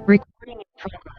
Recording in progress.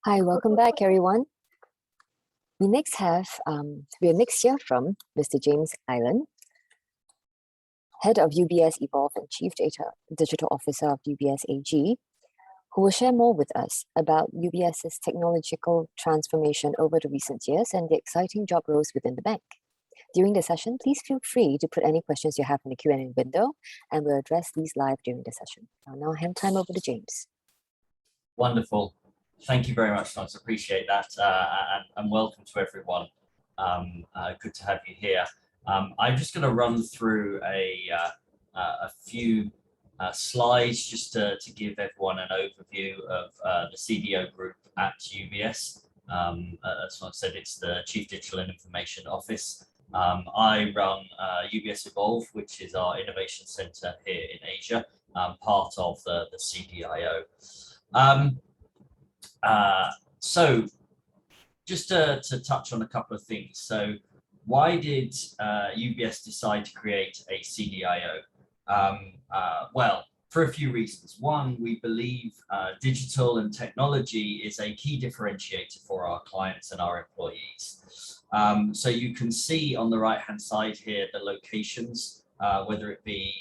Hi, welcome back, everyone. We next hear from Mr. James Island, Head of UBS Evolve and Chief Digital Officer of UBS AG, who will share more with us about UBS's technological transformation over the recent years and the exciting job roles within the bank. During the session, please feel free to put any questions you have in the Q&A window, and we'll address these live during the session. I'll now hand time over to James. Wonderful. Thank you very much, Nance. Appreciate that, and welcome to everyone. Good to have you here. I'm just going to run through a few slides just to give everyone an overview of the CDO group at UBS. As I said, it's the Chief Digital and Information Office. I run UBS Evolve, which is our innovation center here in Asia, part of the CDIO. So just to touch on a couple of things. So why did UBS decide to create a CDIO? Well, for a few reasons. One, we believe digital and technology is a key differentiator for our clients and our employees. So you can see on the right-hand side here the locations, whether it be,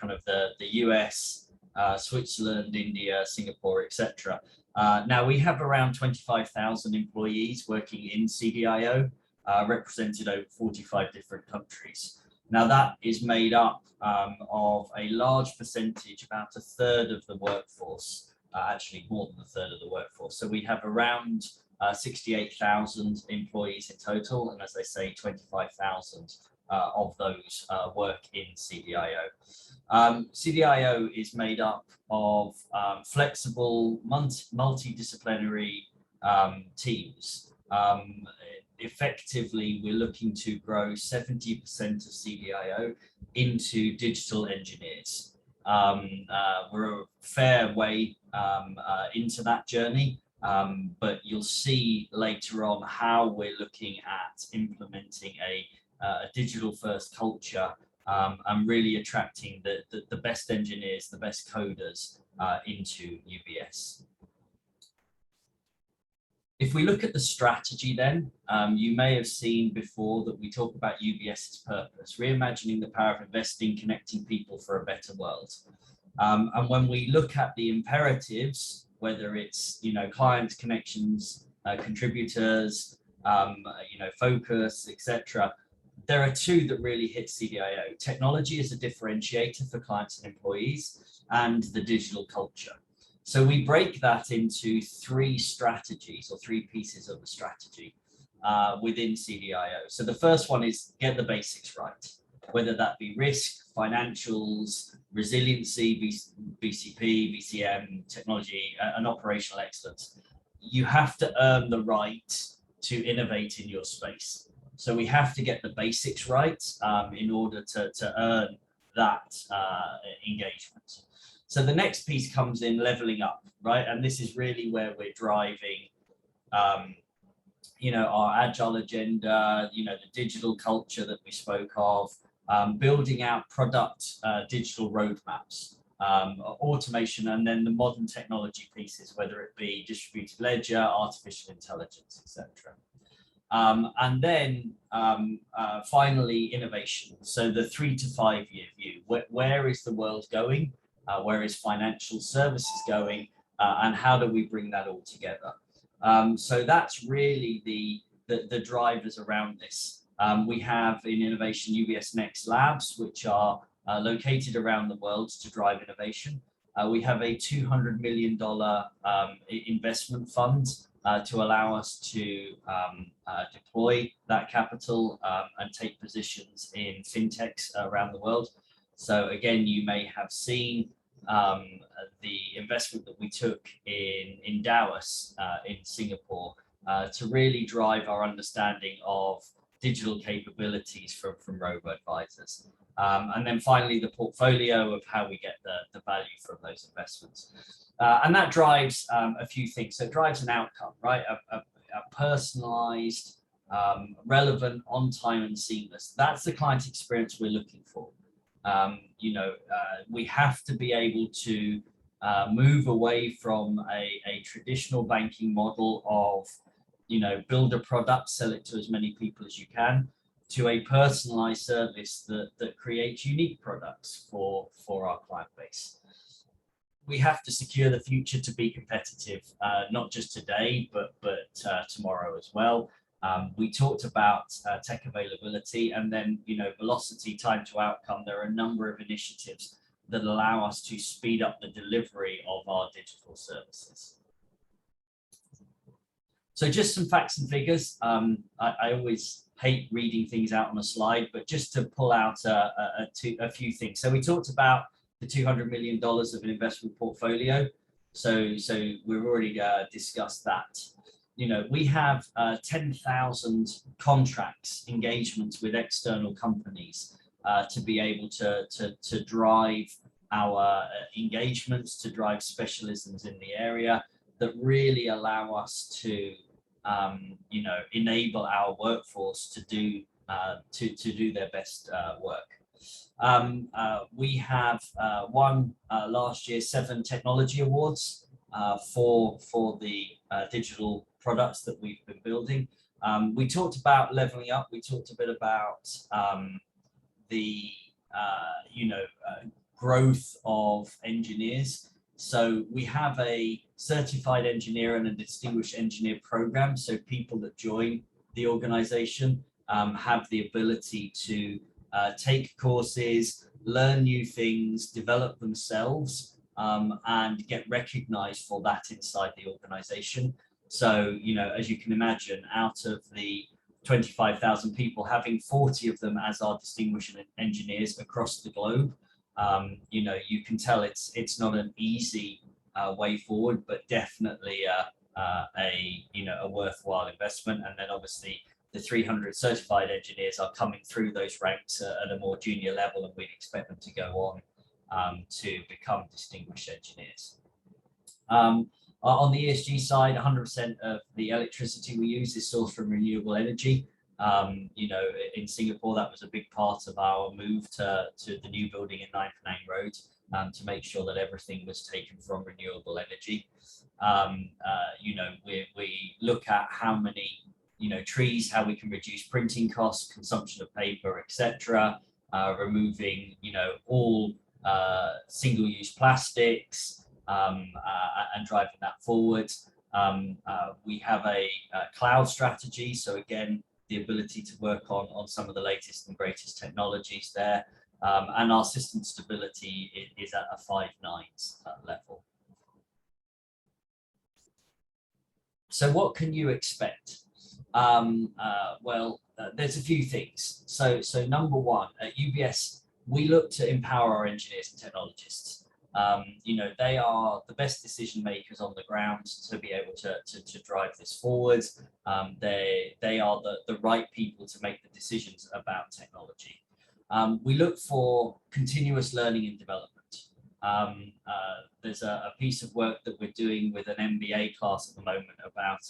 kind of the US, Switzerland, India, Singapore, etc. Now we have around 25,000 employees working in CDIO, represented over 45 different countries. Now that is made up of a large percentage, about a third of the workforce, actually more than a third of the workforce. So we have around 68,000 employees in total, and as I say, 25,000 of those work in CDIO. CDIO is made up of flexible, multidisciplinary teams. Effectively, we're looking to grow 70% of CDIO into digital engineers. We're a fair way into that journey, but you'll see later on how we're looking at implementing a digital-first culture and really attracting the best engineers, the best coders into UBS. If we look at the strategy then, you may have seen before that we talk about UBS's purpose, reimagining the power of investing, connecting people for a better world. And when we look at the imperatives, whether it's, clients, connections, contributors, focus, etc., there are two that really hit CDIO. Technology is a differentiator for clients and employees, and the digital culture. So we break that into three strategies, or three pieces of the strategy within CDIO. So the first one is get the basics right, whether that be risk, financials, resiliency, BCP, BCM, technology, and operational excellence. You have to earn the right to innovate in your space. So we have to get the basics right in order to earn that engagement. So the next piece comes in leveling up, right? And this is really where we're driving, our agile agenda, the digital culture that we spoke of, building out product digital roadmaps, automation, and then the modern technology pieces, whether it be distributed ledger, artificial intelligence, etc. And then finally, innovation. So the 3 to 5 year view, where is the world going? Where is financial services going? And how do we bring that all together? So that's really the drivers around this. We have in innovation UBS Next Labs, which are located around the world to drive innovation. We have a $200 million investment fund to allow us to deploy that capital and take positions in fintechs around the world. So again, you may have seen the investment that we took in Dallas in Singapore to really drive our understanding of digital capabilities from robo-advisors. And then finally, the portfolio of how we get the value from those investments. And that drives a few things. So it drives an outcome, right? A personalized, relevant, on time and seamless. That's the client experience we're looking for. We have to be able to move away from a traditional banking model of, build a product, sell it to as many people as you can, to a personalized service that creates unique products for our client base. We have to secure the future to be competitive, not just today, but tomorrow as well. We talked about tech availability, and then, velocity, time to outcome. There are a number of initiatives that allow us to speed up the delivery of our digital services. So just some facts and figures. I always hate reading things out on a slide, but just to pull out a few things. So we talked about the $200 million of an investment portfolio. So we've already discussed that. We have 10,000 contracts, engagements with external companies to be able to drive our engagements, to drive specialisms in the area that really allow us to, enable our workforce to do their best work. We have won last year 7 technology awards for the digital products that we've been building. We talked about leveling up. We talked a bit about the growth of engineers. So we have a certified engineer and a distinguished engineer program. So people that join the organization have the ability to take courses, learn new things, develop themselves, and get recognized for that inside the organization. So, as you can imagine, out of the 25,000 people, having 40 of them as our distinguished engineers across the globe, you can tell it's not an easy way forward, but definitely a worthwhile investment. And then obviously the 300 certified engineers are coming through those ranks at a more junior level, and we'd expect them to go on to become distinguished engineers. On the ESG side, 100% of the electricity we use is sourced from renewable energy. In Singapore, that was a big part of our move to the new building in 9 Penang Road, to make sure that everything was taken from renewable energy. We look at how many trees, how we can reduce printing costs, consumption of paper, etc., removing all single-use plastics, and driving that forward. We have a cloud strategy, so again, the ability to work on some of the latest and greatest technologies there, and our system stability is at a 5 nines level. So what can you expect? There's a few things. So number one, at UBS, we look to empower our engineers and technologists. They are the best decision makers on the ground to be able to drive this forward. They are the right people to make the decisions about technology. We look for continuous learning and development. There's a piece of work that we're doing with an MBA class at the moment about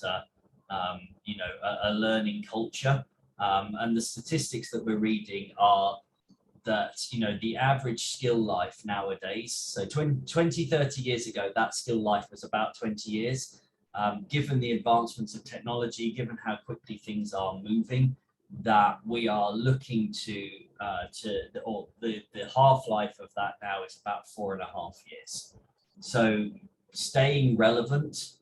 a learning culture, and the statistics that we're reading are that the average skill life nowadays, so 20 30 years ago, that skill life was about 20 years. Given the advancements of technology, given how quickly things are moving, that we are looking to the half-life of that now is about 4.5 years. So staying relevant,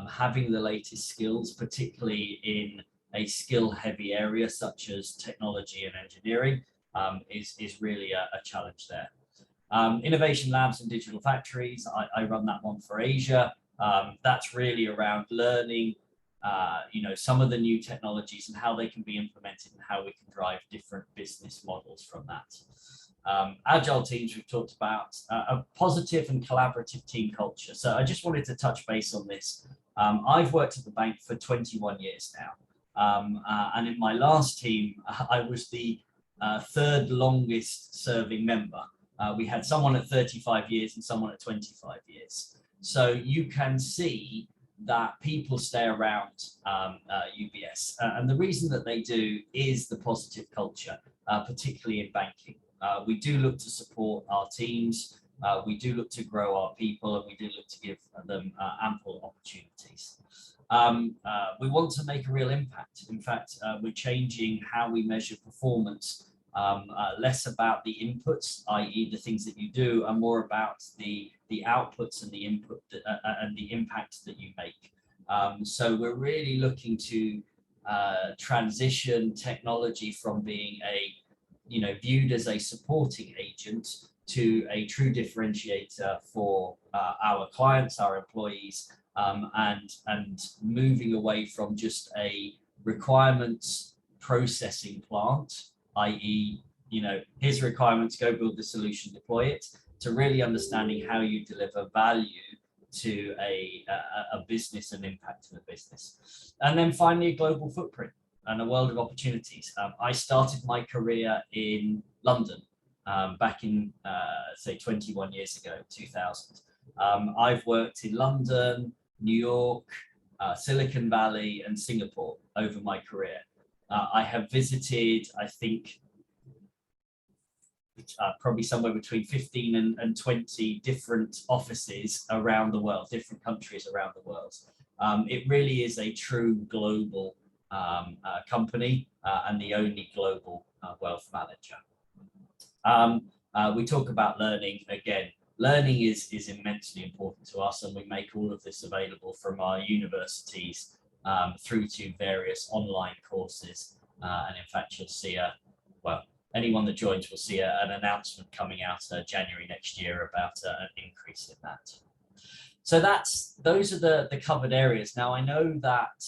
having the latest skills, particularly in a skill-heavy area such as technology and engineering, is really a challenge there. Innovation labs and digital factories, I run that one for Asia. That's really around learning some of the new technologies and how they can be implemented and how we can drive different business models from that. Agile teams, we've talked about a positive and collaborative team culture. So I just wanted to touch base on this. I've worked at the bank for 21 years now. And in my last team, I was the third longest serving member. We had someone at 35 years and someone at 25 years. So you can see that people stay around UBS. And the reason that they do is the positive culture, particularly in banking. We do look to support our teams, we do look to grow our people, and we do look to give them ample opportunities. We want to make a real impact. In fact, we're changing how we measure performance, less about the inputs, i.e. the things that you do, and more about the outputs and the input and the impact that you make. So we're really looking to transition technology from being viewed as a supporting agent to a true differentiator for our clients, our employees, and moving away from just a requirements processing plant, i.e., here's requirements, go build the solution, deploy it, to really understanding how you deliver value to a business and impact to the business. And then finally, a global footprint and a world of opportunities. I started my career in London back in, say, 21 years ago, 2000. I've worked in London, New York, Silicon Valley, and Singapore over my career. I have visited, I think, probably somewhere between 15 and 20 different offices around the world, different countries around the world. It really is a true global company and the only global wealth manager. We talk about learning again. Learning is immensely important to us, and we make all of this available from our universities through to various online courses. And in fact, you'll see anyone that joins will see an announcement coming out January next year about an increase in that. So those are the covered areas. Now, I know that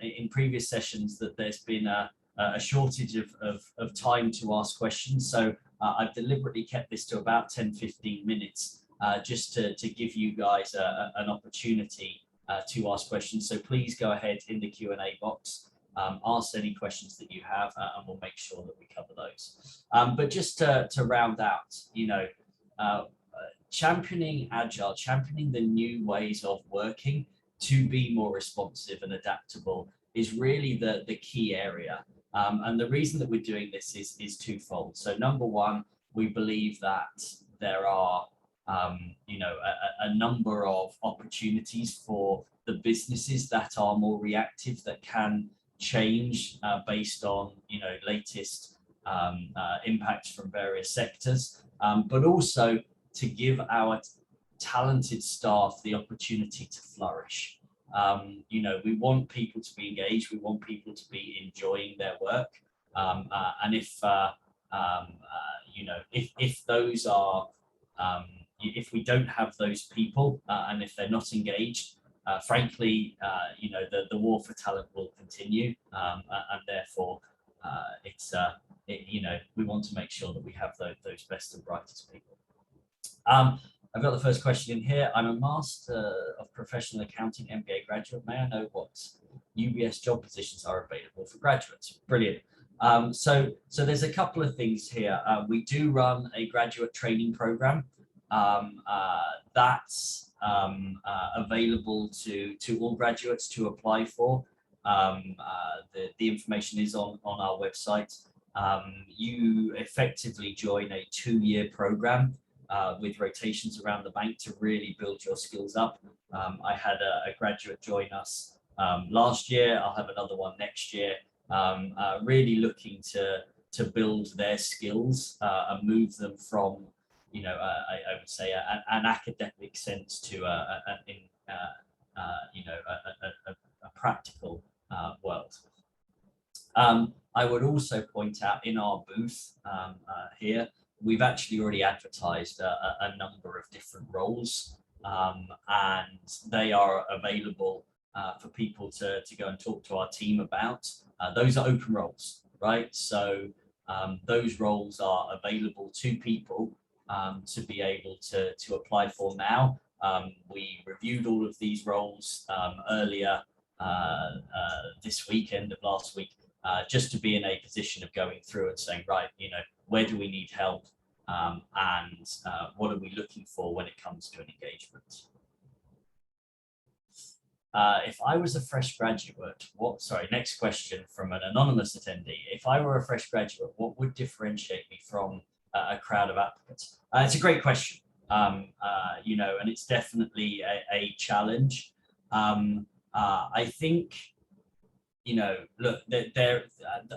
in previous sessions that there's been a shortage of time to ask questions. So I've deliberately kept this to about 10-15 minutes just to give you guys an opportunity to ask questions. So please go ahead in the Q&A box, ask any questions that you have, and we'll make sure that we cover those. But just to round out, championing Agile, championing the new ways of working to be more responsive and adaptable is really the key area. And the reason that we're doing this is twofold. So number one, we believe that there are a number of opportunities for the businesses that are more reactive, that can change based on latest impacts from various sectors, but also to give our talented staff the opportunity to flourish. We want people to be engaged. We want people to be enjoying their work. And if those are, if we don't have those people and if they're not engaged, frankly, the war for talent will continue. And therefore, we want to make sure that we have those best and brightest people. I've got the first question in here. I'm a Master of Professional Accounting MBA graduate. May I know what UBS job positions are available for graduates? Brilliant. So there's a couple of things here. We do run a graduate training program that's available to all graduates to apply for. The information is on our website. You effectively join a 2-year program with rotations around the bank to really build your skills up. I had a graduate join us last year. I'll have another one next year, really looking to build their skills and move them from, I would say, an academic sense to a practical world. I would also point out in our booth here, we've actually already advertised a number of different roles, and they are available for people to go and talk to our team about. Those are open roles, right? So Those roles are available to people to be able to apply for now. We reviewed all of these roles earlier this weekend of last week, just to be in a position of going through and saying, right, where do we need help, and what are we looking for when it comes to an engagement? If I was a fresh graduate, next question from an anonymous attendee. If I were a fresh graduate, what would differentiate me from a crowd of applicants? It's a great question, and it's definitely a challenge. I think, look,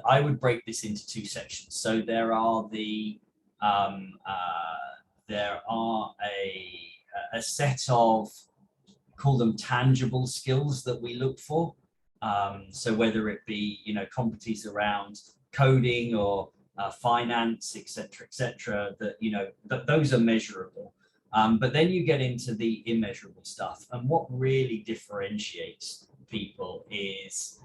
I would break this into two sections. So there are a set of, call them tangible skills that we look for. So whether it be, competencies around coding or finance, et cetera, that those are measurable. But then you get into the immeasurable stuff. And what really differentiates people is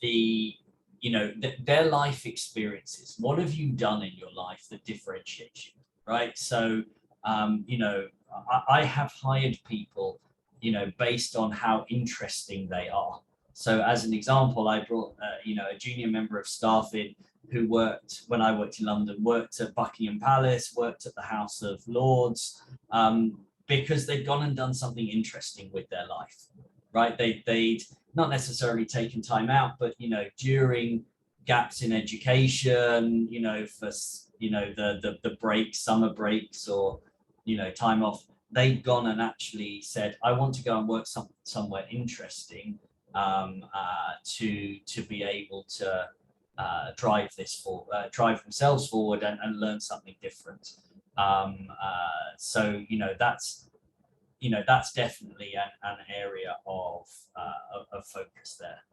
their life experiences. What have you done in your life that differentiates you, right? So, I have hired people based on how interesting they are. So as an example, I brought, a junior member of staff in who worked, when I worked in London, worked at Buckingham Palace, worked at the House of Lords, because they'd gone and done something interesting with their life, right? They'd not necessarily taken time out, but, during gaps in education, for, the breaks, summer breaks, or, time off, they'd gone and actually said, I want to go and work somewhere interesting to be able to drive themselves forward and learn something different. So that's definitely an area of focus there.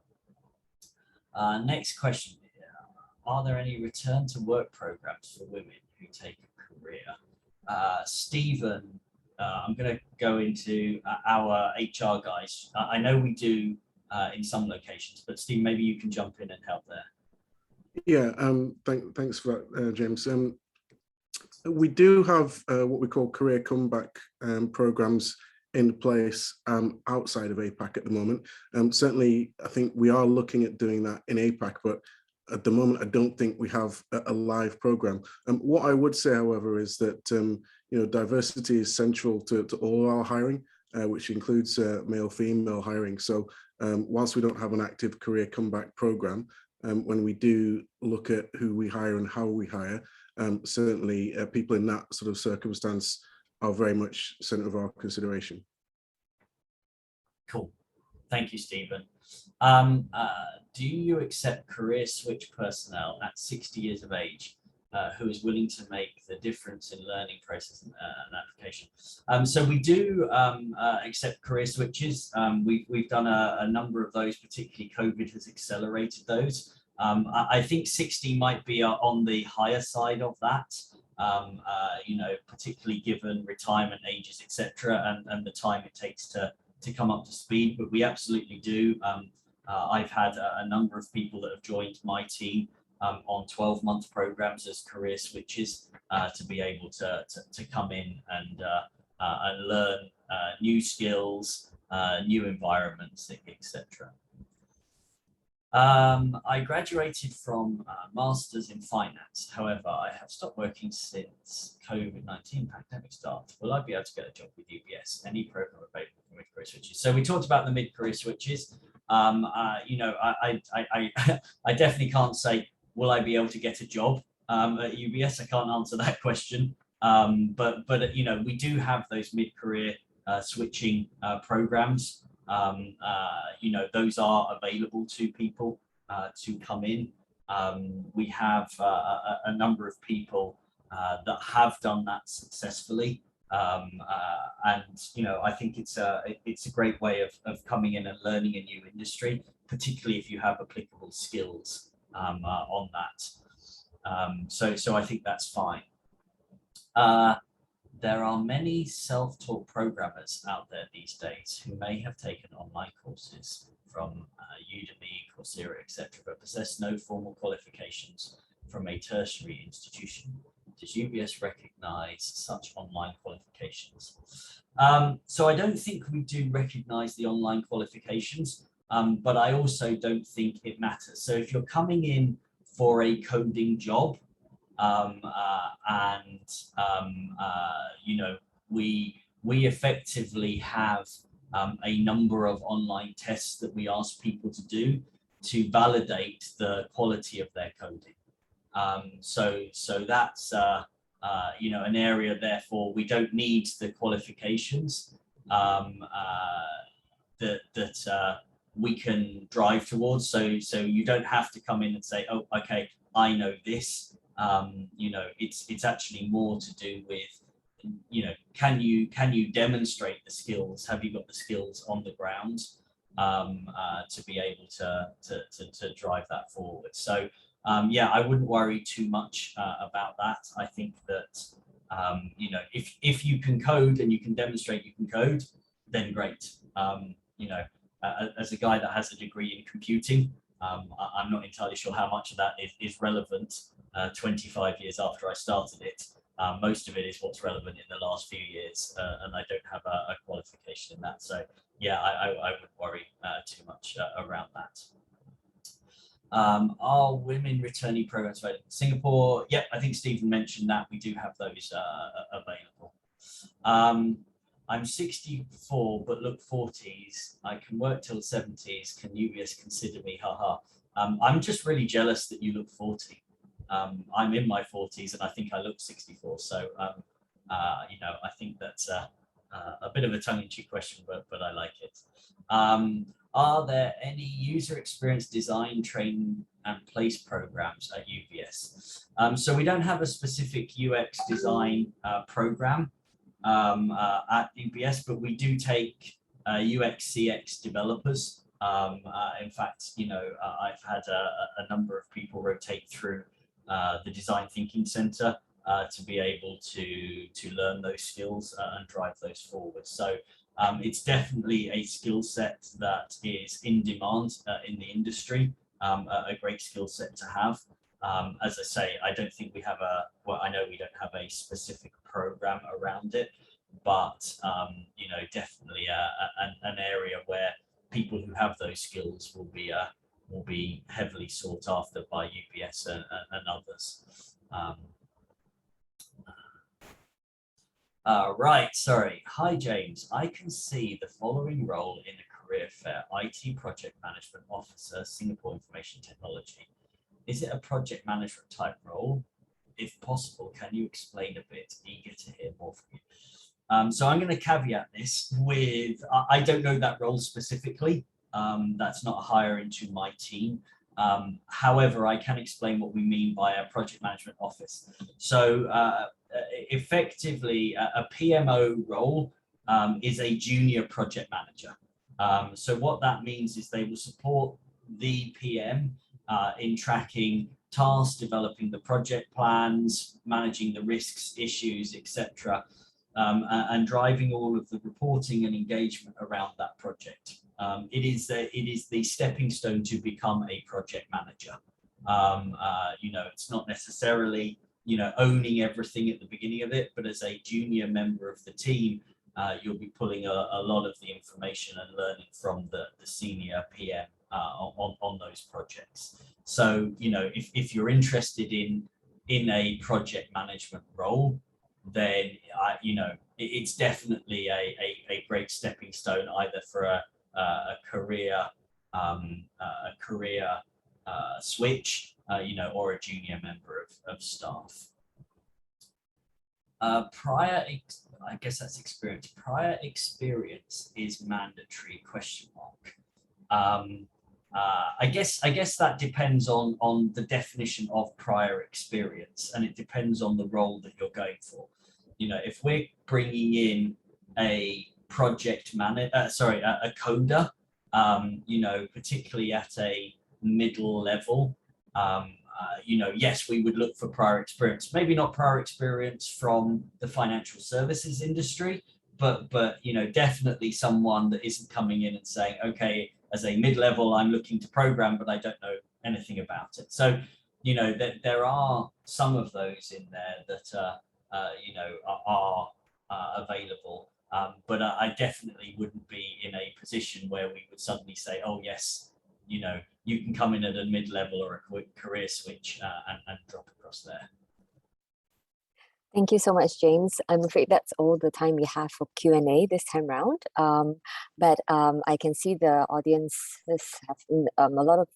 Next question: are there any return to work programs for women who take a career? Stephen, I'm going to go into our HR guys. I know we do in some locations, but Steve, maybe you can jump in and help there. Yeah, thanks for that, James. We do have what we call career comeback programs in place outside of APAC at the moment. Certainly, I think we are looking at doing that in APAC, but at the moment, I don't think we have a live program. What I would say, however, is that diversity is central to all our hiring, which includes male-female hiring. So whilst we don't have an active career comeback program, when we do look at who we hire and how we hire, certainly people in that sort of circumstance are very much center of our consideration. Cool. Thank you, Stephen. Do you accept career switch personnel at 60 years of age who is willing to make the difference in learning process and application? So we do accept career switches. We've done a number of those, particularly COVID has accelerated those. I think 60 might be on the higher side of that, particularly given retirement ages, etc., and the time it takes to come up to speed, but we absolutely do. I've had a number of people that have joined my team on 12-month programs as career switches to be able to come in and learn new skills, new environments, etc. I graduated from Masters in Finance. However, I have stopped working since COVID-19 pandemic started. Will I be able to get a job with UBS? Any program available for mid-career switches? So we talked about the mid-career switches. I definitely can't say, will I be able to get a job at UBS? I can't answer that question. But we do have those mid-career switching programs. Those are available to people to come in. We have a number of people that have done that successfully, and I think it's a great way of coming in and learning a new industry, particularly if you have applicable skills on that. So I think that's fine. There are many self-taught programmers out there these days who may have taken online courses from Udemy, Coursera, etc., but possess no formal qualifications from a tertiary institution. Does UBS recognise such online qualifications? So I don't think we do recognise the online qualifications, but I also don't think it matters. So if you're coming in for a coding job, you know, we effectively have a number of online tests that we ask people to do to validate the quality of their coding. So that's you know, an area, therefore we don't need the qualifications that we can drive towards. So you don't have to come in and say, oh, okay, I know this. You know, it's actually more to do with, you know, can you demonstrate the skills? Have you got the skills on the ground to be able to drive that forward? So yeah, I wouldn't worry too much about that. I think that you know, if you can code and you can demonstrate you can code, then great. You know, as a guy that has a degree in computing, I'm not entirely sure how much of that is relevant 25 years after I started it. Most of it is what's relevant in the last few years, and I don't have a qualification in that. So yeah, I wouldn't worry too much around that. Are women returning programs available in Singapore? Yep, I think Stephen mentioned that. We do have those available. I'm 64 but look 40s. I can work till 70s. Can UBS consider me? Haha. I'm just really jealous that you look 40. I'm in my 40s and I think I look 64. So you know, I think that's a bit of a tongue-in-cheek question, but I like it. Are there any user experience design, train and place programs at UBS? So we don't have a specific UX design program at UBS, but we do take UX CX developers. In fact, you know, I've had a number of people rotate through the Design Thinking Center to be able to learn those skills and drive those forward. So it's definitely a skill set that is in demand in the industry, a great skill set to have. As I say, I don't think we have well, I know we don't have a specific program around it, but you know, definitely an area where people who have those skills will be heavily sought after by UBS and others. Right, sorry. Hi, James. I can see the following role in a career fair: IT Project Management Officer, Singapore Information Technology. Is it a project management type role? If possible, can you explain a bit? Eager to hear more from you. So I'm going to caveat this with, I don't know that role specifically. That's not a hire into my team. However, I can explain what we mean by a project management office. So effectively, a PMO role is a junior project manager. So what that means is they will support the PM in tracking tasks, developing the project plans, managing the risks, issues, etc., and driving all of the reporting and engagement around that project. It is the stepping stone to become a project manager. You know, it's not necessarily, you know, owning everything at the beginning of it, but as a junior member of the team, you'll be pulling a lot of the information and learning from the senior PM on those projects. So, you know, if you're interested in a project management role, then you know, it's definitely a great stepping stone either for a career switch, you know, or a junior member of staff. I guess that's experience. Prior experience is mandatory ? I guess that depends on the definition of prior experience, and it depends on the role that you're going for. You know, if we're bringing in a project manager, a coder, you know, particularly at a middle level, you know, yes, we would look for prior experience. Maybe not prior experience from the financial services industry, but you know, definitely someone that isn't coming in and saying, okay, as a mid-level, I'm looking to program, but I don't know anything about it. So you know, that there are some of those in there that you know, are available. But I definitely wouldn't be in a position where we would suddenly say, oh yes, you know, you can come in at a mid-level or a quick career switch and drop across there. Thank you so much, James. I'm afraid that's all the time we have for Q&A this time round. But I can see the audience have a lot of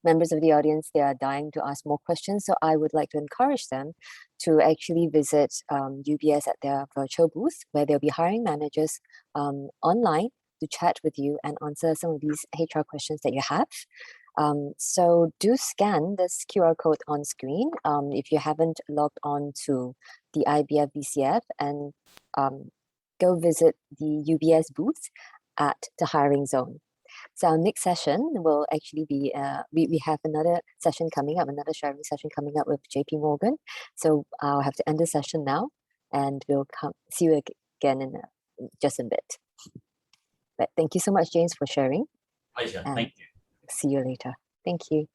members of the audience, they are dying to ask more questions. So I would like to encourage them to actually visit UBS at their virtual booth, where there'll be hiring managers online to chat with you and answer some of these HR questions that you have. So do scan this QR code on screen if you haven't logged on to the IBF VCF, and go visit the UBS booth at the hiring zone. So our next session will actually be, we have another session coming up, another sharing session coming up with JP Morgan. So I'll have to end the session now, and we'll see you again in just a bit. But thank you so much, James, for sharing. Pleasure. Thank you. See you later. Thank you.